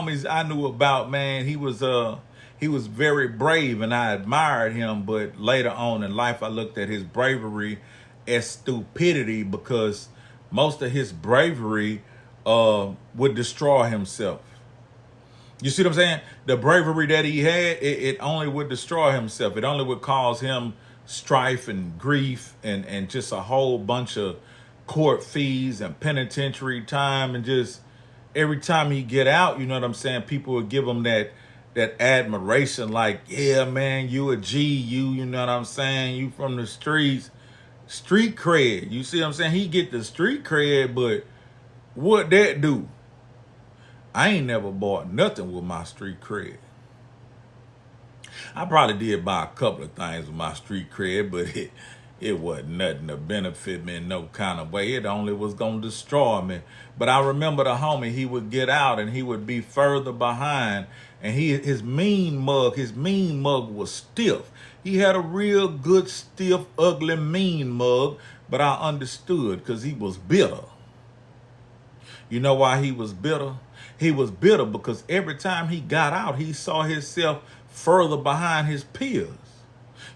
homies I knew about, man, he was very brave and I admired him, but later on in life I looked at his bravery as stupidity because most of his bravery would destroy himself. You see what I'm saying? The bravery that he had, it only would destroy himself. It only would cause him strife and grief and just a whole bunch of court fees and penitentiary time, and just every time he get out, you know what I'm saying, people would give him that admiration, like, yeah, man, you a G, you know what I'm saying, you from the streets, street cred. You see what I'm saying? He get the street cred, but what that do? I ain't never bought nothing with my street cred. I probably did buy a couple of things with my street cred, but it wasn't nothing to benefit me in no kind of way. It only was going to destroy me. But I remember the homie, he would get out and he would be further behind. And his mean mug was stiff. He had a real good, stiff, ugly, mean mug. But I understood because he was bitter. You know why he was bitter? He was bitter because every time he got out, he saw himself further behind his peers.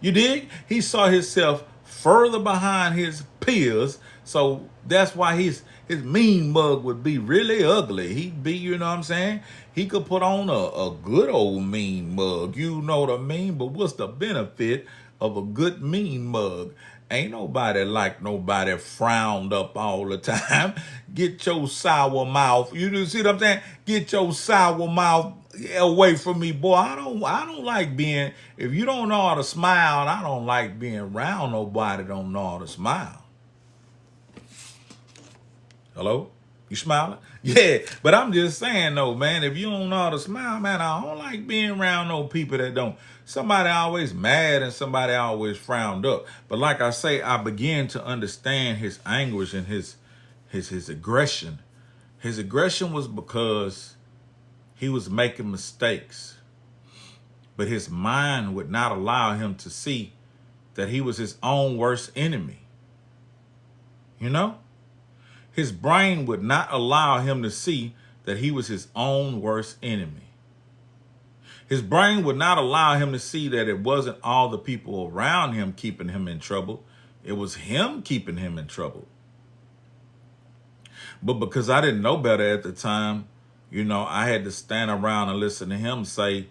You dig? He saw himself further behind his peers. So that's why his mean mug would be really ugly. He'd be, you know what I'm saying? He could put on a good old mean mug. You know what I mean? But what's the benefit of a good mean mug? Ain't nobody like nobody frowned up all the time. Get your sour mouth. You see what I'm saying? Get your sour mouth away from me, boy. I don't like being, if you don't know how to smile, I don't like being around nobody that don't know how to smile. Hello? You smiling? Yeah, but I'm just saying though, man, if you don't know how to smile, man, I don't like being around no people that don't. Somebody always mad and somebody always frowned up. But like I say, I began to understand his anguish and his aggression. His aggression was because he was making mistakes. But his mind would not allow him to see that he was his own worst enemy. You know? His brain would not allow him to see that he was his own worst enemy. His brain would not allow him to see that it wasn't all the people around him keeping him in trouble. It was him keeping him in trouble. But because I didn't know better at the time, you know, I had to stand around and listen to him say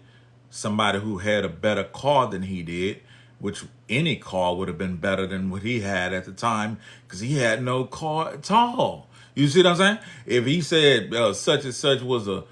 somebody who had a better car than he did, which any car would have been better than what he had at the time because he had no car at all. You see what I'm saying? If he said such and such was a